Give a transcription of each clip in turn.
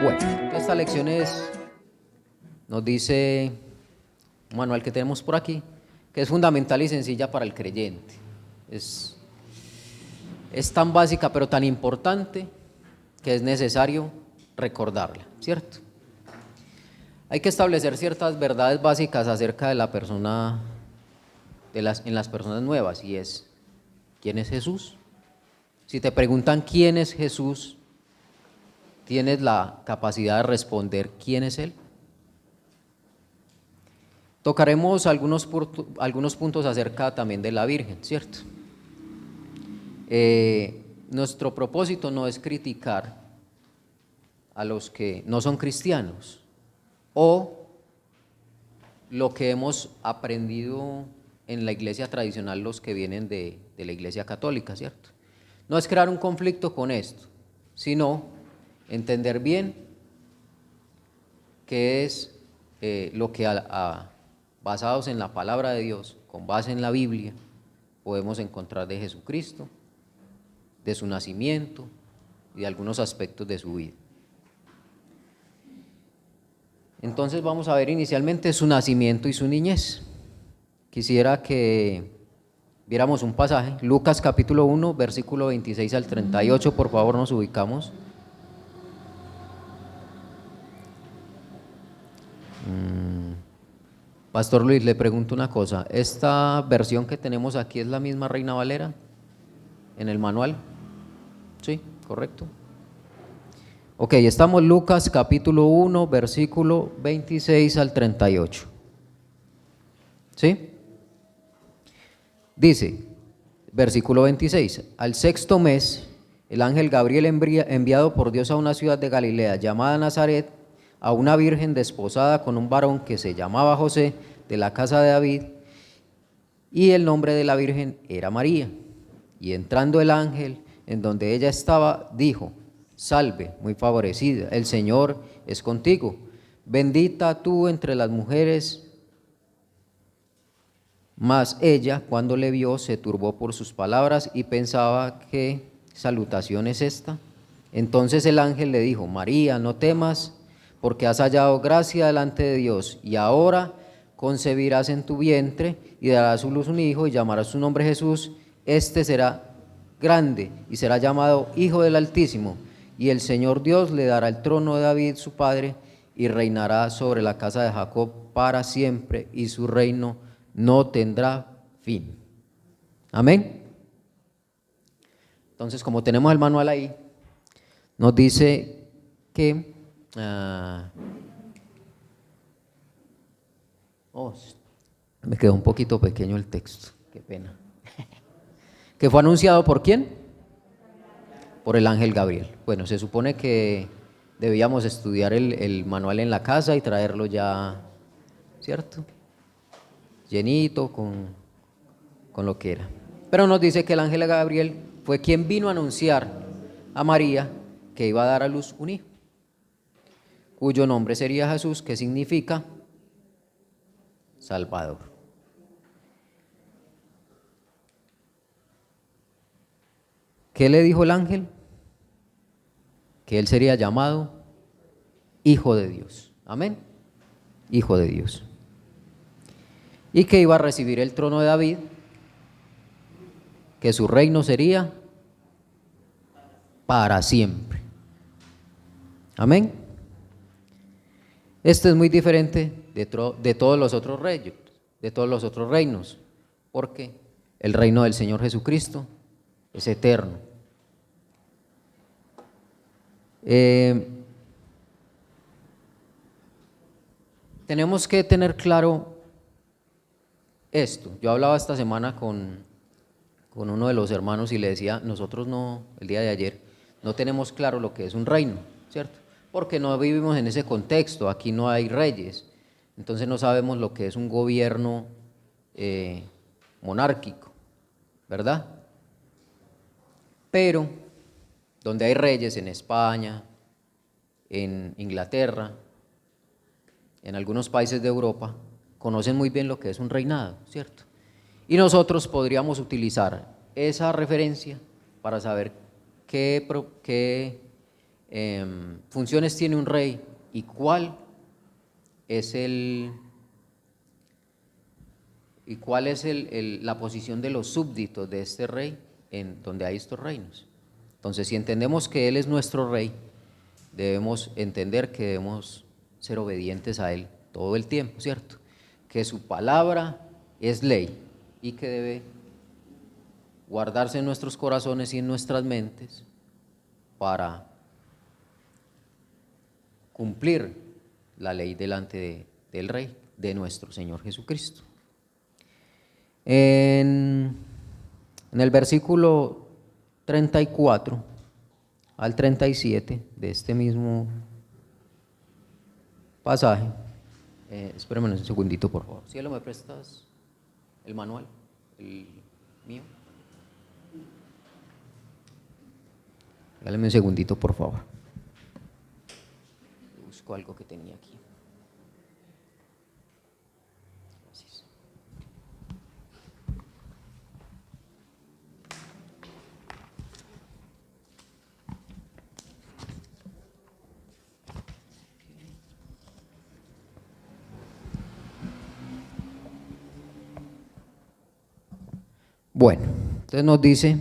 Bueno, esta lección nos dice un manual que tenemos por aquí, que es fundamental y sencilla para el creyente. Es tan básica pero tan importante que es necesario recordarla, ¿cierto? Hay que establecer ciertas verdades básicas acerca de la persona, en las personas nuevas, y es: ¿quién es Jesús? Si te preguntan quién es Jesús, ¿tienes la capacidad de responder quién es Él? Tocaremos algunos puntos acerca también de la Virgen, ¿cierto? Nuestro propósito no es criticar a los que no son cristianos o lo que hemos aprendido en la iglesia tradicional, los que vienen de la iglesia católica, ¿cierto? No es crear un conflicto con esto, sino entender bien qué es lo que basados en la palabra de Dios, con base en la Biblia, podemos encontrar de Jesucristo, de su nacimiento y de algunos aspectos de su vida. Entonces vamos a ver inicialmente su nacimiento y su niñez. Quisiera que viéramos un pasaje, Lucas capítulo 1, versículo 26 al 38, por favor nos ubicamos. Pastor Luis, le pregunto una cosa, ¿esta versión que tenemos aquí es la misma Reina Valera en el manual? Sí, correcto. Ok, estamos Lucas capítulo 1, versículo 26 al 38. ¿Sí? Dice, versículo 26, al sexto mes, el ángel Gabriel enviado por Dios a una ciudad de Galilea llamada Nazaret, a una virgen desposada con un varón que se llamaba José, de la casa de David, y el nombre de la virgen era María. Y entrando el ángel en donde ella estaba, dijo: salve, muy favorecida, el Señor es contigo, bendita tú entre las mujeres. Mas ella, cuando le vio, se turbó por sus palabras y pensaba: ¿qué salutación es esta? Entonces el ángel le dijo: María, no temas, porque has hallado gracia delante de Dios, y ahora concebirás en tu vientre y darás a luz un hijo y llamarás su nombre Jesús. Este será grande y será llamado Hijo del Altísimo, y el Señor Dios le dará el trono de David su padre, y reinará sobre la casa de Jacob para siempre, y su reino no tendrá fin. Amén. Entonces, como tenemos el manual ahí, nos dice que me quedó un poquito pequeño el texto, qué pena. ¿Que fue anunciado por quién? Por el ángel Gabriel. Bueno, se supone que debíamos estudiar el manual en la casa y traerlo ya, ¿cierto? Llenito con lo que era. Pero nos dice que el ángel Gabriel fue quien vino a anunciar a María que iba a dar a luz un hijo, cuyo nombre sería Jesús, que significa Salvador. ¿Qué le dijo el ángel? Que él sería llamado Hijo de Dios. Amén. Hijo de Dios. Y que iba a recibir el trono de David, que su reino sería para siempre. Amén. Este es muy diferente de todos los otros reyes, de todos los otros reinos, porque el reino del Señor Jesucristo es eterno. Tenemos que tener claro esto. Yo hablaba esta semana con uno de los hermanos y le decía: nosotros no, el día de ayer, no tenemos claro lo que es un reino, ¿cierto? Porque no vivimos en ese contexto, aquí no hay reyes, entonces no sabemos lo que es un gobierno monárquico, ¿verdad? Pero donde hay reyes, en España, en Inglaterra, en algunos países de Europa, conocen muy bien lo que es un reinado, ¿cierto? Y nosotros podríamos utilizar esa referencia para saber qué funciones tiene un rey y cuál es la posición de los súbditos de este rey en donde hay estos reinos. Entonces, si entendemos que Él es nuestro rey, debemos entender que debemos ser obedientes a Él todo el tiempo, ¿cierto? Que su palabra es ley y que debe guardarse en nuestros corazones y en nuestras mentes para cumplir la ley delante del Rey, de nuestro Señor Jesucristo. En el versículo 34 al 37 de este mismo pasaje, espérame un segundito, por favor. Cielo, ¿me prestas el manual, el mío? Regálame un segundito, por favor. Busco algo que tenía aquí. Gracias. Bueno, entonces nos dice,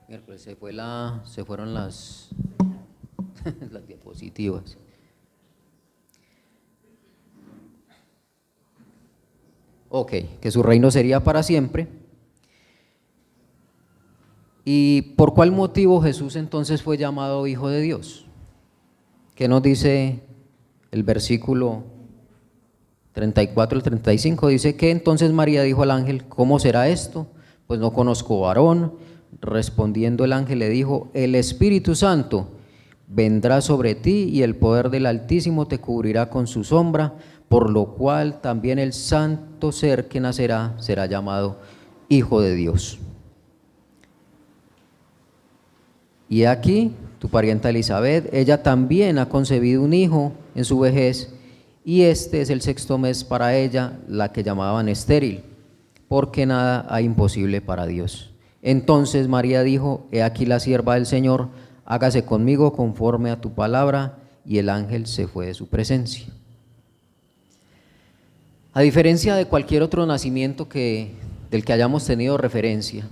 miércoles se fueron las diapositivas. Ok, que su reino sería para siempre. ¿Y por cuál motivo Jesús entonces fue llamado Hijo de Dios? ¿Qué nos dice el versículo 34 al 35? Dice que entonces María dijo al ángel: ¿cómo será esto? Pues no conozco varón. Respondiendo el ángel le dijo: el Espíritu Santo vendrá sobre ti y el poder del Altísimo te cubrirá con su sombra, por lo cual también el santo ser que nacerá será llamado Hijo de Dios. Y aquí tu parienta Elizabeth, ella también ha concebido un hijo en su vejez, y este es el 6º mes para ella, la que llamaban estéril, porque nada hay imposible para Dios. Entonces María dijo: he aquí la sierva del Señor, hágase conmigo conforme a tu palabra. Y el ángel se fue de su presencia. A diferencia de cualquier otro nacimiento del que hayamos tenido referencia,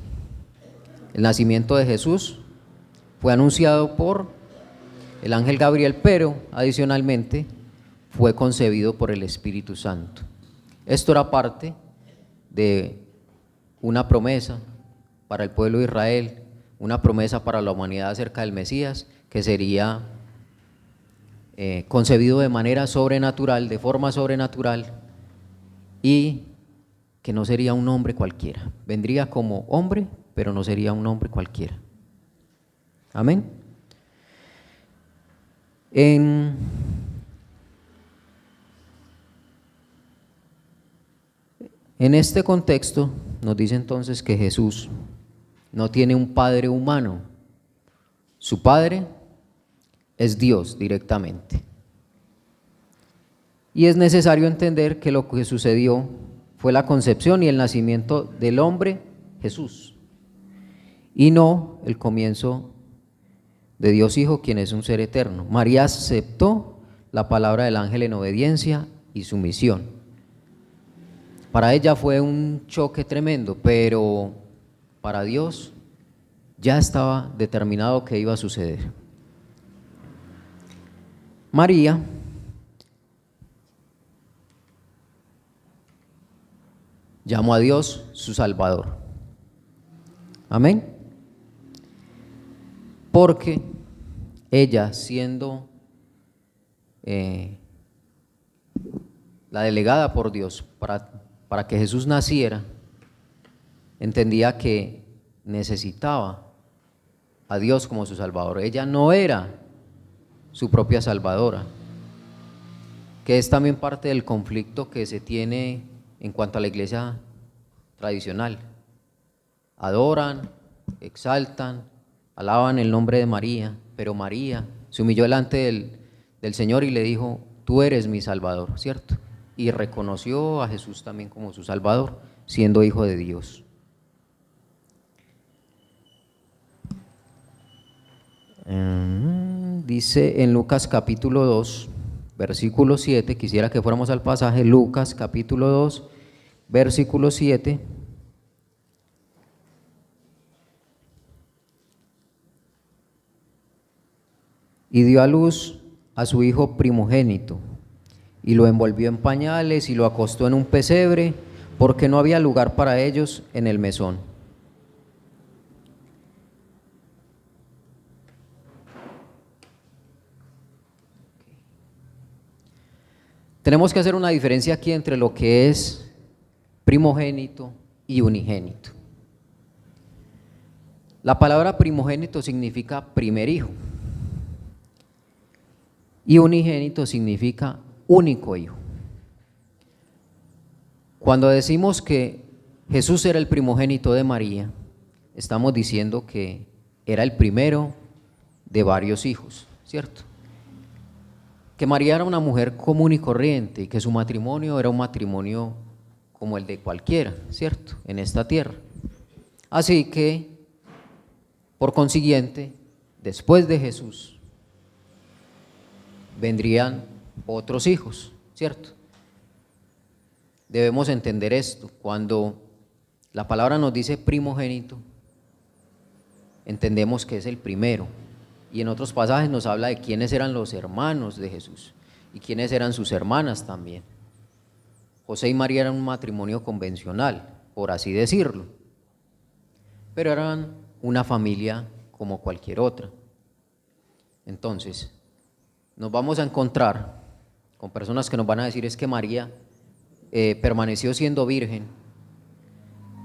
el nacimiento de Jesús fue anunciado por el ángel Gabriel, pero adicionalmente fue concebido por el Espíritu Santo. Esto era parte de una promesa para el pueblo de Israel, una promesa para la humanidad acerca del Mesías, que sería concebido de manera sobrenatural, de forma sobrenatural, y que no sería un hombre cualquiera. Vendría como hombre, pero no sería un hombre cualquiera. Amén. En este contexto nos dice entonces que Jesús no tiene un padre humano. Su padre es Dios directamente. Y es necesario entender que lo que sucedió fue la concepción y el nacimiento del hombre Jesús, y no el comienzo de Dios Hijo, quien es un ser eterno. María aceptó la palabra del ángel en obediencia y sumisión. Para ella fue un choque tremendo, pero para Dios ya estaba determinado que iba a suceder. María llamó a Dios su Salvador. Amén. Porque ella, siendo la delegada por Dios para que Jesús naciera, entendía que necesitaba a Dios como su Salvador. Ella no era su propia salvadora, que es también parte del conflicto que se tiene en cuanto a la iglesia tradicional. Adoran, exaltan, alaban el nombre de María, pero María se humilló delante del Señor y le dijo: tú eres mi Salvador, ¿cierto? Y reconoció a Jesús también como su Salvador, siendo hijo de Dios. dice en Lucas capítulo 2, versículo 7, quisiera que fuéramos al pasaje, Lucas capítulo 2, versículo 7. Y dio a luz a su hijo primogénito, y lo envolvió en pañales y lo acostó en un pesebre, porque no había lugar para ellos en el mesón. Tenemos que hacer una diferencia aquí entre lo que es primogénito y unigénito. La palabra primogénito significa primer hijo y unigénito significa único hijo. Cuando decimos que Jesús era el primogénito de María, estamos diciendo que era el primero de varios hijos, ¿cierto? Que María era una mujer común y corriente y que su matrimonio era un matrimonio como el de cualquiera, ¿cierto? En esta tierra. Así que, por consiguiente, después de Jesús, vendrían otros hijos, ¿cierto? Debemos entender esto. Cuando la palabra nos dice primogénito, entendemos que es el primero. Y en otros pasajes nos habla de quiénes eran los hermanos de Jesús y quiénes eran sus hermanas también. José y María eran un matrimonio convencional, por así decirlo, pero eran una familia como cualquier otra. Entonces, nos vamos a encontrar con personas que nos van a decir es que María permaneció siendo virgen,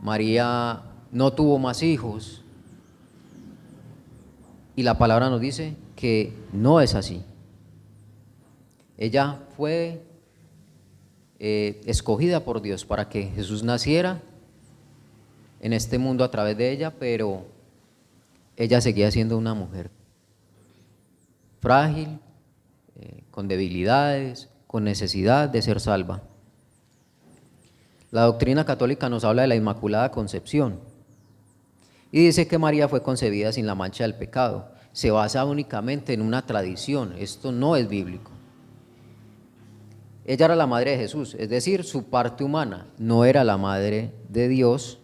María no tuvo más hijos, y la palabra nos dice que no es así. Ella fue escogida por Dios para que Jesús naciera en este mundo a través de ella, pero ella seguía siendo una mujer frágil, con debilidades, con necesidad de ser salva. La doctrina católica nos habla de la Inmaculada Concepción y dice que María fue concebida sin la mancha del pecado. Se basa únicamente en una tradición, esto no es bíblico. Ella era la madre de Jesús, es decir, su parte humana, no era la madre de Dios,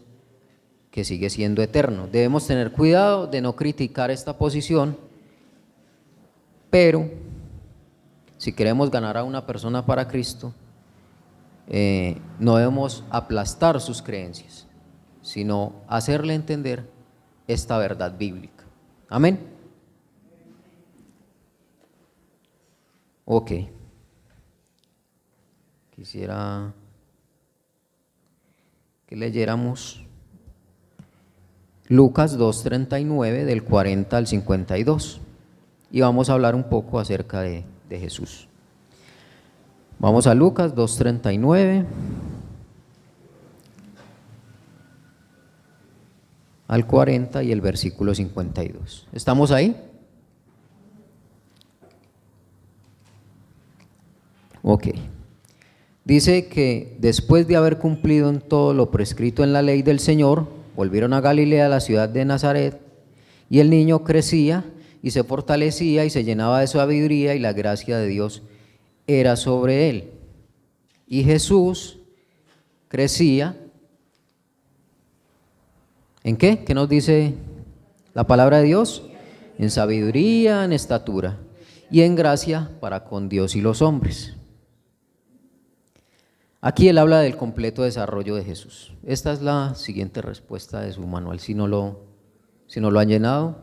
que sigue siendo eterno. Debemos tener cuidado de no criticar esta posición, pero si queremos ganar a una persona para Cristo, no debemos aplastar sus creencias, sino hacerle entender esta verdad bíblica. Amén. Ok. Quisiera que leyéramos Lucas 2:39 del 40 al 52 y vamos a hablar un poco acerca de Jesús. Vamos a Lucas 2:39 al 40 y el versículo 52. ¿Estamos ahí? Ok. Dice que después de haber cumplido en todo lo prescrito en la ley del Señor, volvieron a Galilea, la ciudad de Nazaret, y el niño crecía y se fortalecía y se llenaba de sabiduría y la gracia de Dios era sobre él. Y Jesús crecía, ¿en qué? ¿Qué nos dice la palabra de Dios? En sabiduría, en estatura y en gracia para con Dios y los hombres. Aquí él habla del completo desarrollo de Jesús. Esta es la siguiente respuesta de su manual, si no lo han llenado.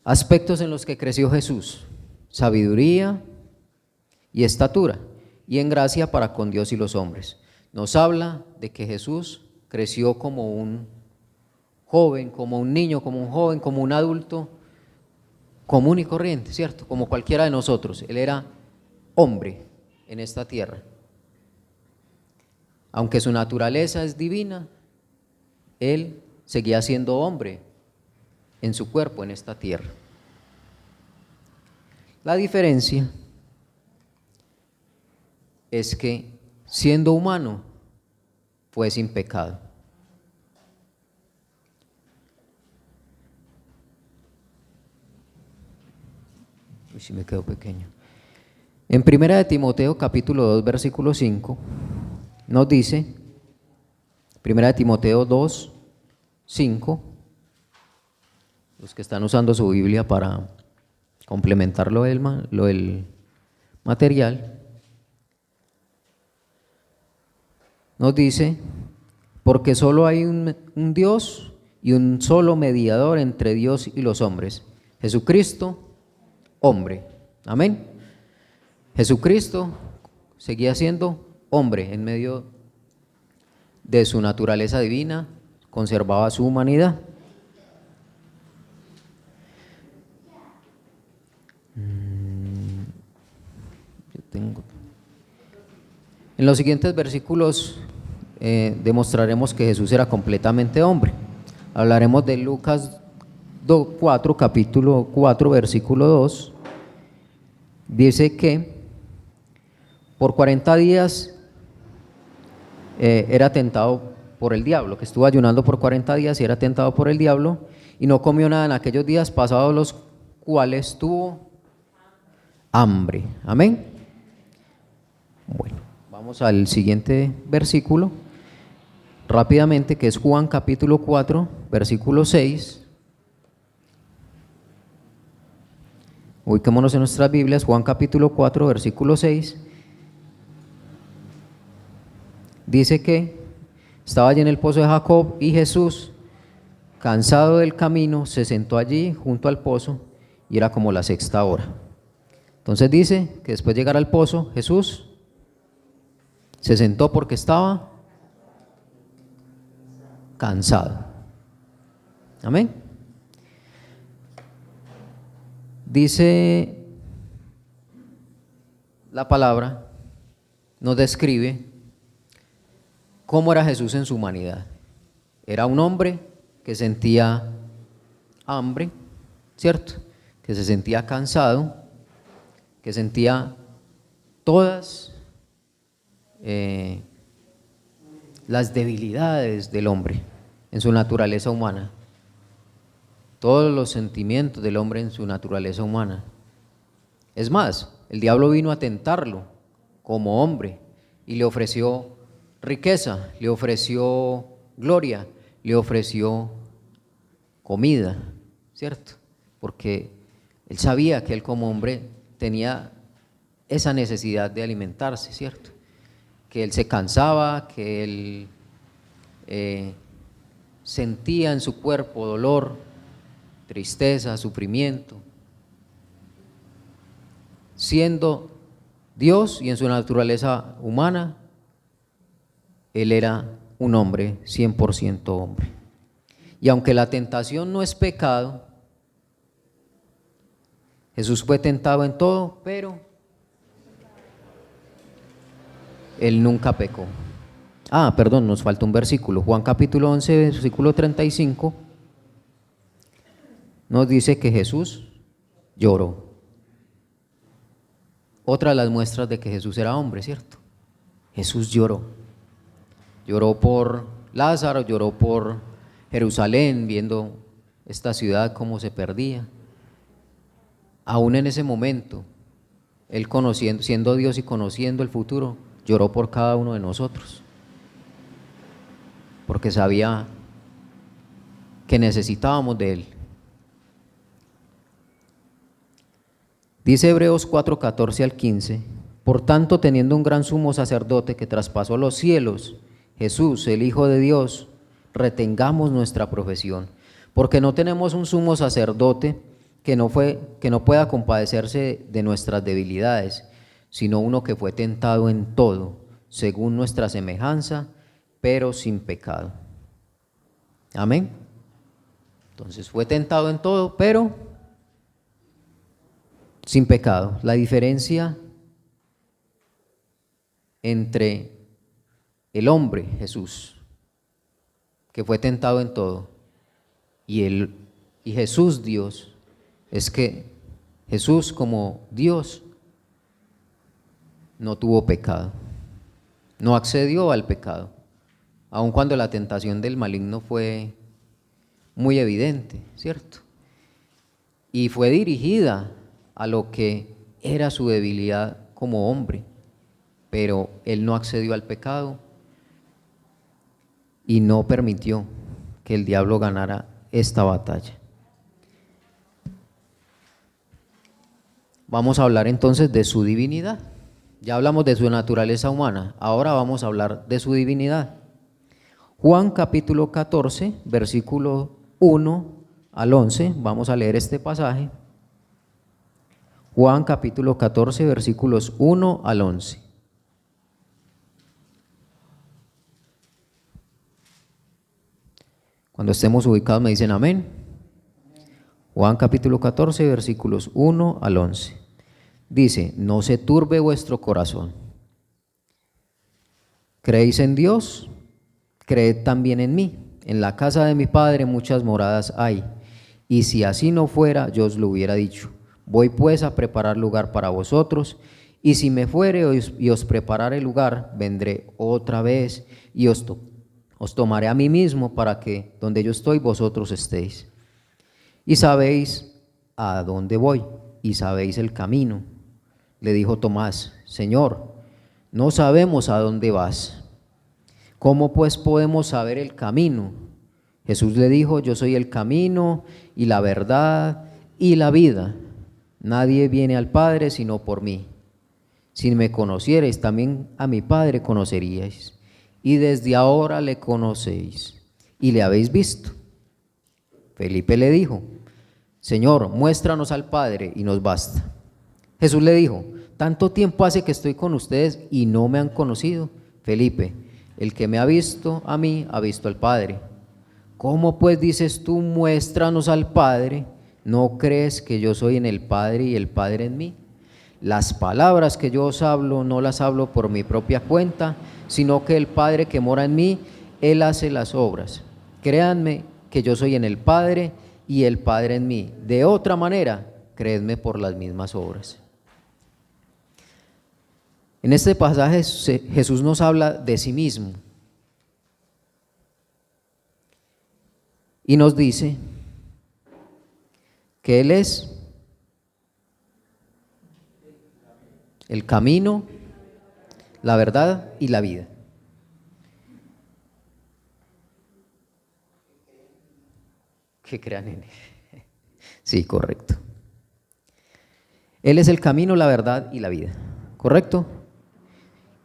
Aspectos en los que creció Jesús: sabiduría y estatura, y en gracia para con Dios y los hombres. Nos habla de que Jesús creció como un joven, como un niño, como un joven, como un adulto común y corriente, ¿cierto? Como cualquiera de nosotros. Él era hombre en esta tierra. Aunque su naturaleza es divina, él seguía siendo hombre en su cuerpo en esta tierra. La diferencia es que siendo humano fue sin pecado. Uy, sí me quedó pequeño. En Primera de Timoteo capítulo 2 versículo 5 nos dice, Primera de Timoteo 2, 5, los que están usando su Biblia para complementar lo del material, nos dice, porque solo hay un Dios y un solo mediador entre Dios y los hombres, Jesucristo, hombre. Amén. Jesucristo seguía siendo hombre en medio de su naturaleza divina, conservaba su humanidad. En los siguientes versículos demostraremos que Jesús era completamente hombre. Hablaremos de Lucas 4, capítulo 4, versículo 2. Dice que por 40 días era tentado por el diablo, que estuvo ayunando por 40 días y era tentado por el diablo y no comió nada en aquellos días, pasados los cuales tuvo hambre. Amén. Bueno, vamos al siguiente versículo rápidamente, que es Juan capítulo 4, versículo 6. Ubiquémonos en nuestras Biblias, Juan capítulo 4, versículo 6. Dice que estaba allí en el pozo de Jacob y Jesús, cansado del camino, se sentó allí junto al pozo y era como la sexta hora. Entonces dice que después de llegar al pozo, Jesús se sentó porque estaba cansado. Amén. Dice la palabra, nos describe cómo era Jesús en su humanidad. Era un hombre que sentía hambre, ¿cierto? Que se sentía cansado, que sentía todas las debilidades del hombre en su naturaleza humana, todos los sentimientos del hombre en su naturaleza humana. Es más, el diablo vino a tentarlo como hombre y le ofreció riqueza, le ofreció gloria, le ofreció comida, ¿cierto? Porque él sabía que él como hombre tenía esa necesidad de alimentarse, ¿cierto? Que él se cansaba, que él sentía en su cuerpo dolor, tristeza, sufrimiento. Siendo Dios y en su naturaleza humana, él era un hombre, 100% hombre. Y aunque la tentación no es pecado, Jesús fue tentado en todo, pero él nunca pecó. Perdón, nos falta un versículo. Juan capítulo 11, versículo 35, nos dice que Jesús lloró. Otra de las muestras de que Jesús era hombre, ¿cierto? Jesús lloró. Lloró por Lázaro, lloró por Jerusalén, viendo esta ciudad cómo se perdía. Aún en ese momento, él conociendo, siendo Dios y conociendo el futuro, lloró por cada uno de nosotros, porque sabía que necesitábamos de él. Dice Hebreos 4, 14 al 15, por tanto, teniendo un gran sumo sacerdote que traspasó los cielos, Jesús, el Hijo de Dios, retengamos nuestra profesión, porque no tenemos un sumo sacerdote que no pueda compadecerse de nuestras debilidades, sino uno que fue tentado en todo, según nuestra semejanza, pero sin pecado. Amén. Entonces fue tentado en todo, pero sin pecado. La diferencia entre el hombre Jesús, que fue tentado en todo, y Jesús Dios, es que Jesús como Dios no tuvo pecado, no accedió al pecado, aun cuando la tentación del maligno fue muy evidente, ¿cierto? Y fue dirigida a lo que era su debilidad como hombre, pero él no accedió al pecado y no permitió que el diablo ganara esta batalla. Vamos a hablar entonces de su divinidad. Ya hablamos de su naturaleza humana, ahora vamos a hablar de su divinidad. Juan capítulo 14, versículo 1 al 11, vamos a leer este pasaje. Juan capítulo 14, versículos 1 al 11. Cuando estemos ubicados me dicen amén. Juan capítulo 14, versículos 1 al 11. Dice: no se turbe vuestro corazón. ¿Creéis en Dios? Creed también en mí. En la casa de mi Padre muchas moradas hay, y si así no fuera, yo os lo hubiera dicho. Voy pues a preparar lugar para vosotros, y si me fuere y os preparare lugar, vendré otra vez y os tomaré a mí mismo, para que donde yo estoy vosotros estéis. Y sabéis a dónde voy, y sabéis el camino. Le dijo Tomás: Señor, no sabemos a dónde vas. ¿Cómo pues podemos saber el camino? Jesús le dijo: yo soy el camino y la verdad y la vida. Nadie viene al Padre sino por mí. Si me conocierais, también a mi Padre conoceríais. Y desde ahora le conocéis y le habéis visto. Felipe le dijo: Señor, muéstranos al Padre y nos basta. Jesús le dijo: tanto tiempo hace que estoy con ustedes y no me han conocido. Felipe, el que me ha visto a mí, ha visto al Padre. ¿Cómo pues dices tú, muéstranos al Padre? ¿No crees que yo soy en el Padre y el Padre en mí? Las palabras que yo os hablo, no las hablo por mi propia cuenta, sino que el Padre que mora en mí, Él hace las obras. Créanme que yo soy en el Padre y el Padre en mí. De otra manera, creedme por las mismas obras. En este pasaje Jesús nos habla de sí mismo y nos dice que Él es el camino, la verdad y la vida. Que crean en Él. Sí, correcto. Él es el camino, la verdad y la vida, ¿correcto?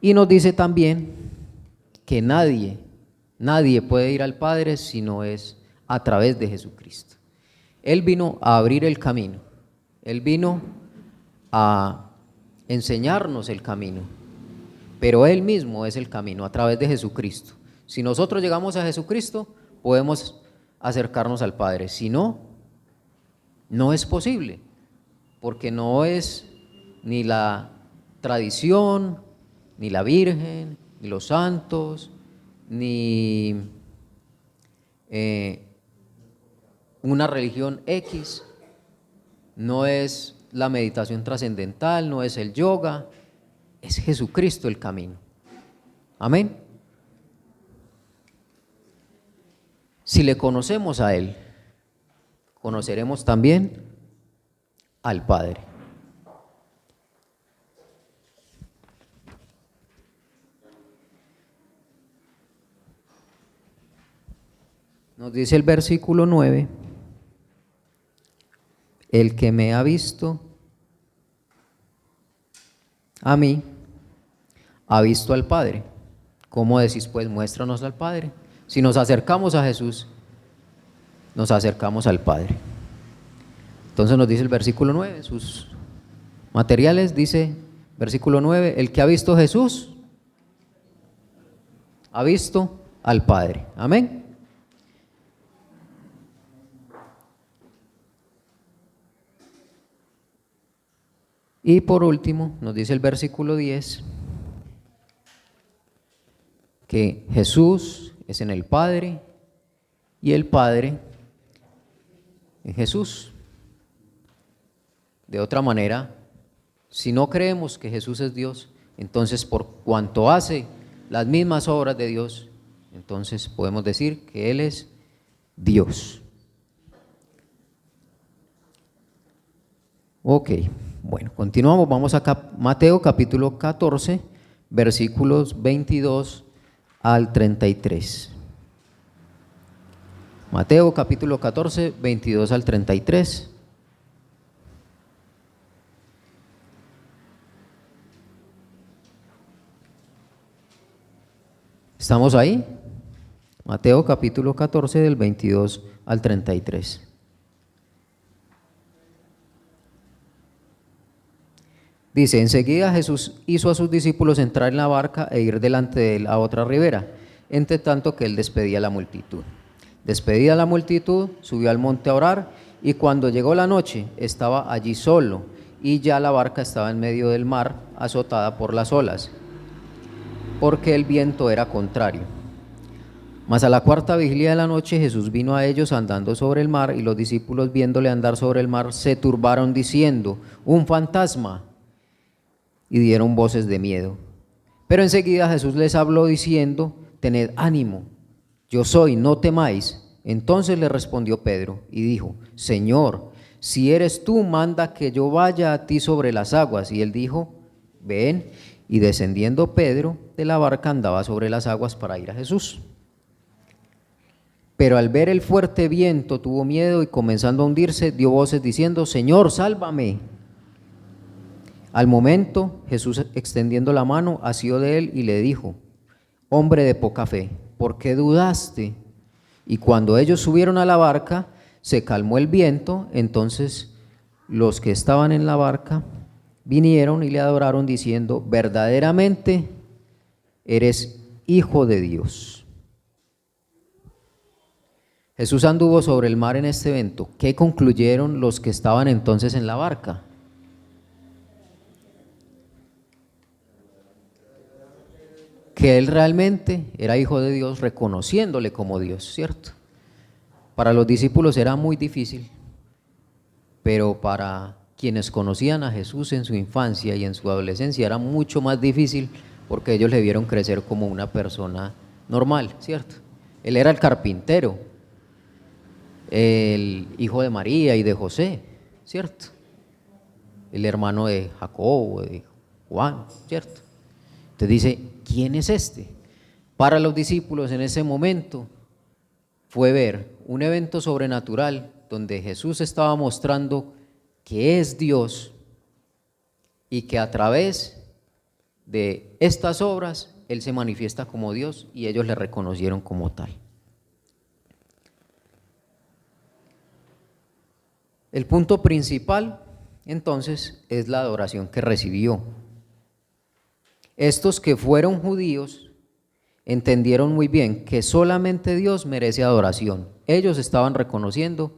Y nos dice también que nadie puede ir al Padre si no es a través de Jesucristo. Él vino a abrir el camino, Él vino a enseñarnos el camino, pero Él mismo es el camino a través de Jesucristo. Si nosotros llegamos a Jesucristo, podemos acercarnos al Padre. Si no, no es posible, porque no es ni la tradición, ni la Virgen, ni los santos, ni una religión X, no es la meditación trascendental, no es el yoga, es Jesucristo el camino. Amén. Si le conocemos a Él, conoceremos también al Padre. Nos dice el versículo 9: el que me ha visto a mí, ha visto al Padre. ¿Cómo decís pues, muéstranos al Padre? Si nos acercamos a Jesús, nos acercamos al Padre. Entonces nos dice el versículo 9, sus materiales, dice, versículo 9, el que ha visto a Jesús, ha visto al Padre. Amén. Y por último, nos dice el versículo 10, que Jesús es en el Padre y el Padre en Jesús. De otra manera, si no creemos que Jesús es Dios, entonces por cuanto hace las mismas obras de Dios, entonces podemos decir que Él es Dios. Ok, bueno, continuamos, vamos a Mateo capítulo 14, versículos 22 al 33. Mateo capítulo 14, 22 al 33. ¿Estamos ahí? Mateo capítulo 14 del 22 al 33. Dice, enseguida Jesús hizo a sus discípulos entrar en la barca e ir delante de él a otra ribera, entre tanto que él despedía a la multitud. Despedida la multitud, subió al monte a orar, y cuando llegó la noche estaba allí solo, y ya la barca estaba en medio del mar, azotada por las olas, porque el viento era contrario. Mas a la cuarta vigilia de la noche Jesús vino a ellos andando sobre el mar, y los discípulos viéndole andar sobre el mar se turbaron diciendo, un fantasma, y dieron voces de miedo. Pero enseguida Jesús les habló diciendo, tened ánimo, yo soy, no temáis. Entonces le respondió Pedro y dijo, Señor, si eres tú, manda que yo vaya a ti sobre las aguas. Y él dijo, ven. Y descendiendo Pedro de la barca andaba sobre las aguas para ir a Jesús. Pero al ver el fuerte viento tuvo miedo y comenzando a hundirse dio voces diciendo, Señor, sálvame. Al momento Jesús, extendiendo la mano, asió de él y le dijo, hombre de poca fe, ¿por qué dudaste? Y cuando ellos subieron a la barca, se calmó el viento. Entonces los que estaban en la barca vinieron y le adoraron diciendo, verdaderamente eres Hijo de Dios. Jesús anduvo sobre el mar en este evento. ¿Qué concluyeron los que estaban entonces en la barca? Que él realmente era Hijo de Dios, reconociéndole como Dios, ¿cierto? Para los discípulos era muy difícil, pero para quienes conocían a Jesús en su infancia y en su adolescencia era mucho más difícil, porque ellos le vieron crecer como una persona normal, ¿cierto? Él era el carpintero, el hijo de María y de José, ¿cierto? El hermano de Jacobo, de Juan, ¿cierto? Entonces dice, ¿quién es este? Para los discípulos en ese momento fue ver un evento sobrenatural donde Jesús estaba mostrando que es Dios y que a través de estas obras Él se manifiesta como Dios y ellos le reconocieron como tal. El punto principal entonces es la adoración que recibió. Estos que fueron judíos entendieron muy bien que solamente Dios merece adoración. Ellos estaban reconociendo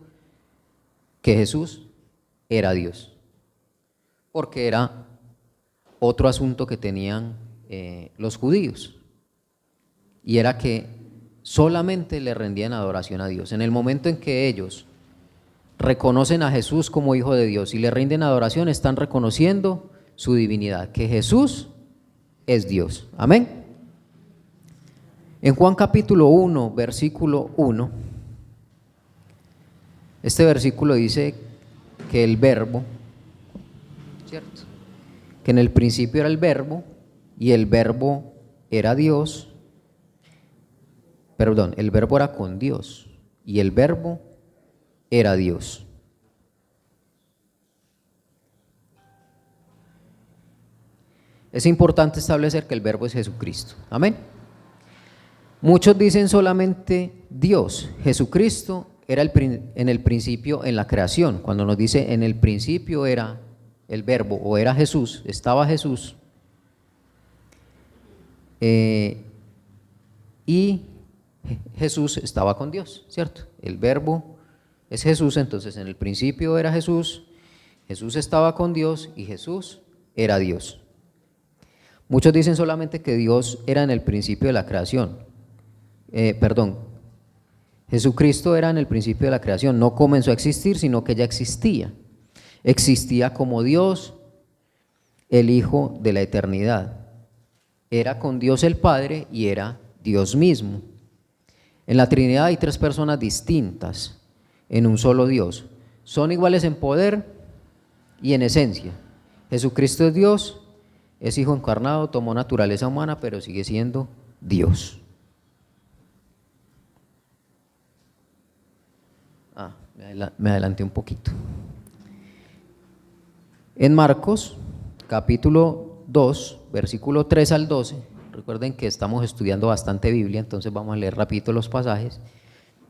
que Jesús era Dios, porque era otro asunto que tenían los judíos, y era que solamente le rendían adoración a Dios. En el momento en que ellos reconocen a Jesús como Hijo de Dios y le rinden adoración, están reconociendo su divinidad, que Jesús es Dios. Amén. En Juan capítulo 1, versículo 1, este versículo dice que el verbo, ¿cierto? Que en el principio era el verbo y el verbo era Dios, perdón, el verbo era con Dios y el verbo era Dios. Es importante establecer que el verbo es Jesucristo. Amén. Muchos dicen solamente Dios. Jesucristo era en el principio en la creación. Cuando nos dice en el principio era el verbo o era Jesús, estaba Jesús. Y Jesús estaba con Dios, ¿cierto? El verbo es Jesús, entonces en el principio era Jesús, Jesús estaba con Dios y Jesús era Dios. Muchos dicen solamente que Dios era en el principio de la creación. Jesucristo era en el principio de la creación, no comenzó a existir, sino que ya existía. Existía como Dios, el Hijo de la eternidad. Era con Dios el Padre y era Dios mismo. En la Trinidad hay tres personas distintas en un solo Dios. Son iguales en poder y en esencia. Jesucristo es Dios, es Hijo encarnado, tomó naturaleza humana, pero sigue siendo Dios. Me adelanté un poquito. En Marcos, capítulo 2, versículo 3 al 12, recuerden que estamos estudiando bastante Biblia, entonces vamos a leer rapidito los pasajes.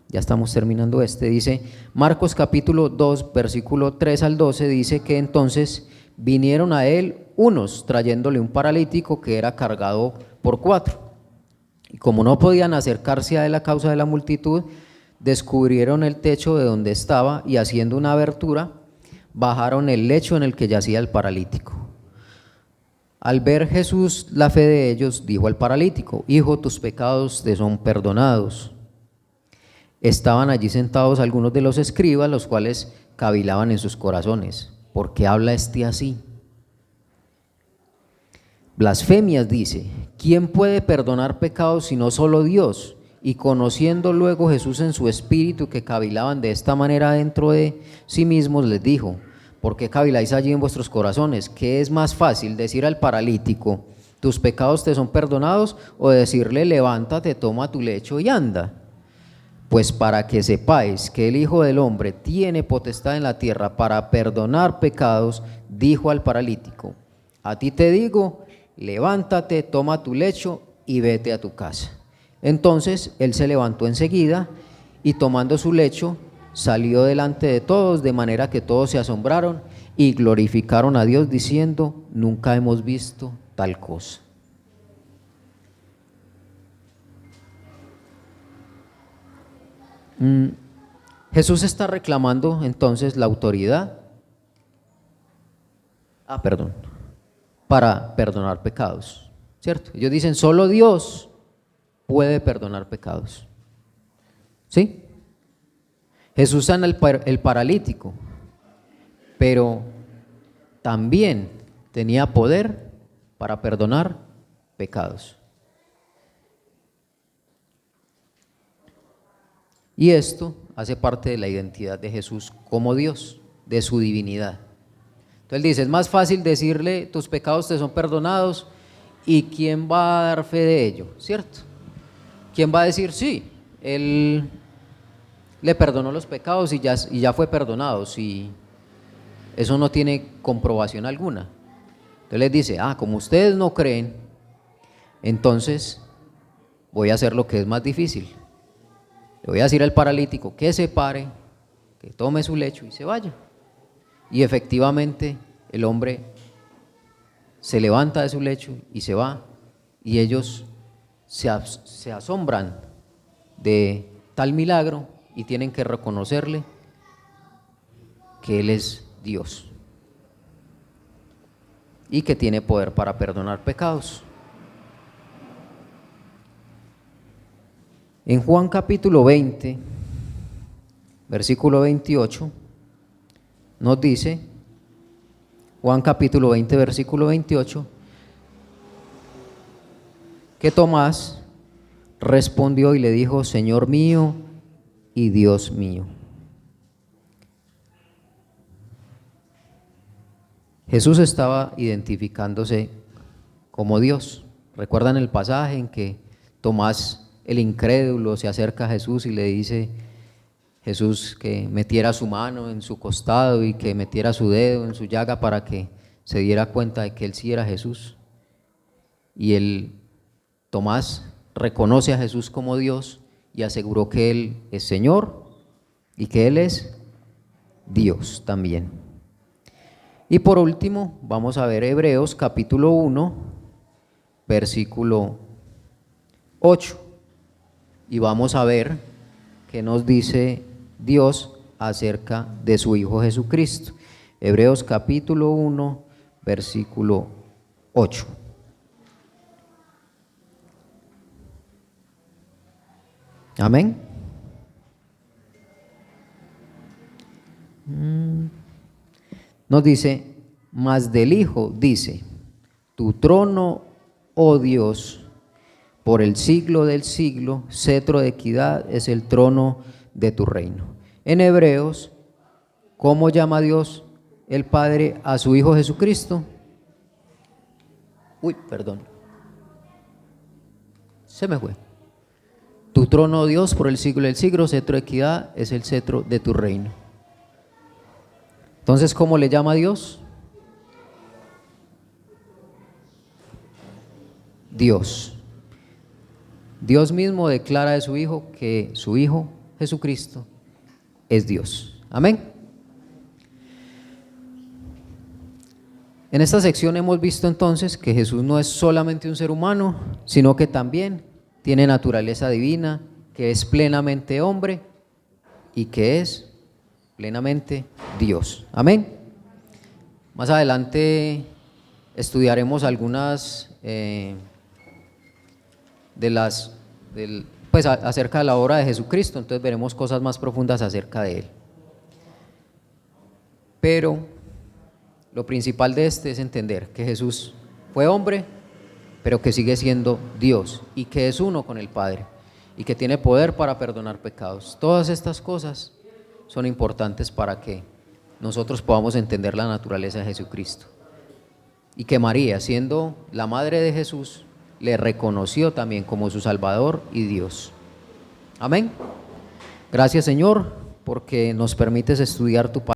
Ya estamos terminando dice, Marcos capítulo 2, versículo 3 al 12, dice que entonces vinieron a él unos trayéndole un paralítico que era cargado por 4. Y como no podían acercarse a él a causa de la multitud, descubrieron el techo de donde estaba y haciendo una abertura, bajaron el lecho en el que yacía el paralítico. Al ver Jesús la fe de ellos, dijo al paralítico: Hijo, tus pecados te son perdonados. Estaban allí sentados algunos de los escribas, los cuales cavilaban en sus corazones: ¿por qué habla este así? Blasfemias dice: ¿quién puede perdonar pecados sino solo Dios? Y conociendo luego Jesús en su espíritu que cavilaban de esta manera dentro de sí mismos, les dijo: ¿por qué caviláis allí en vuestros corazones? ¿Qué es más fácil, decir al paralítico: tus pecados te son perdonados, o decirle: levántate, toma tu lecho y anda? Pues para que sepáis que el Hijo del Hombre tiene potestad en la tierra para perdonar pecados, dijo al paralítico: a ti te digo, levántate, toma tu lecho y vete a tu casa. Entonces él se levantó enseguida y tomando su lecho salió delante de todos, de manera que todos se asombraron y glorificaron a Dios diciendo: nunca hemos visto tal cosa. Jesús está reclamando entonces la autoridad para perdonar pecados, ¿cierto? Ellos dicen: solo Dios puede perdonar pecados, ¿sí? Jesús sana el paralítico, pero también tenía poder para perdonar pecados. Y esto hace parte de la identidad de Jesús como Dios, de su divinidad. Entonces él dice: es más fácil decirle: tus pecados te son perdonados, ¿y quién va a dar fe de ello? ¿Cierto? ¿Quién va a decir: sí, él le perdonó los pecados y ya fue perdonado? Si eso no tiene comprobación alguna. Entonces les dice: como ustedes no creen, entonces voy a hacer lo que es más difícil. Le voy a decir al paralítico que se pare, que tome su lecho y se vaya. Y efectivamente el hombre se levanta de su lecho y se va, y ellos se asombran de tal milagro y tienen que reconocerle que Él es Dios y que tiene poder para perdonar pecados. En Juan capítulo 20, versículo 28, nos dice, Juan capítulo 20, versículo 28, que Tomás respondió y le dijo: Señor mío y Dios mío. Jesús estaba identificándose como Dios. ¿Recuerdan el pasaje en que Tomás, el incrédulo, se acerca a Jesús y le dice Jesús que metiera su mano en su costado y que metiera su dedo en su llaga para que se diera cuenta de que él sí era Jesús? Y Tomás reconoce a Jesús como Dios y aseguró que Él es Señor y que Él es Dios también. Y por último vamos a ver Hebreos capítulo 1, versículo 8. Y vamos a ver qué nos dice Dios acerca de su Hijo Jesucristo. Hebreos capítulo 1, versículo 8. Amén. Nos dice: mas del Hijo dice: tu trono, oh Dios, por el siglo del siglo, cetro de equidad es el trono de tu reino. En Hebreos, ¿cómo llama Dios el Padre a su Hijo Jesucristo. Perdón. Se me fue. Tu trono, oh Dios, por el siglo del siglo, cetro de equidad es el cetro de tu reino. Entonces, ¿cómo le llama a Dios? Dios. Dios mismo declara de su Hijo que su Hijo Jesucristo es Dios. Amén. En esta sección hemos visto entonces que Jesús no es solamente un ser humano, sino que también tiene naturaleza divina, que es plenamente hombre y que es plenamente Dios. Amén. Más adelante estudiaremos algunas acerca de la obra de Jesucristo, entonces veremos cosas más profundas acerca de Él. Pero lo principal de este es entender que Jesús fue hombre, pero que sigue siendo Dios y que es uno con el Padre y que tiene poder para perdonar pecados. Todas estas cosas son importantes para que nosotros podamos entender la naturaleza de Jesucristo. Y que María, siendo la madre de Jesús, le reconoció también como su Salvador y Dios. Amén. Gracias, Señor, porque nos permites estudiar tu palabra.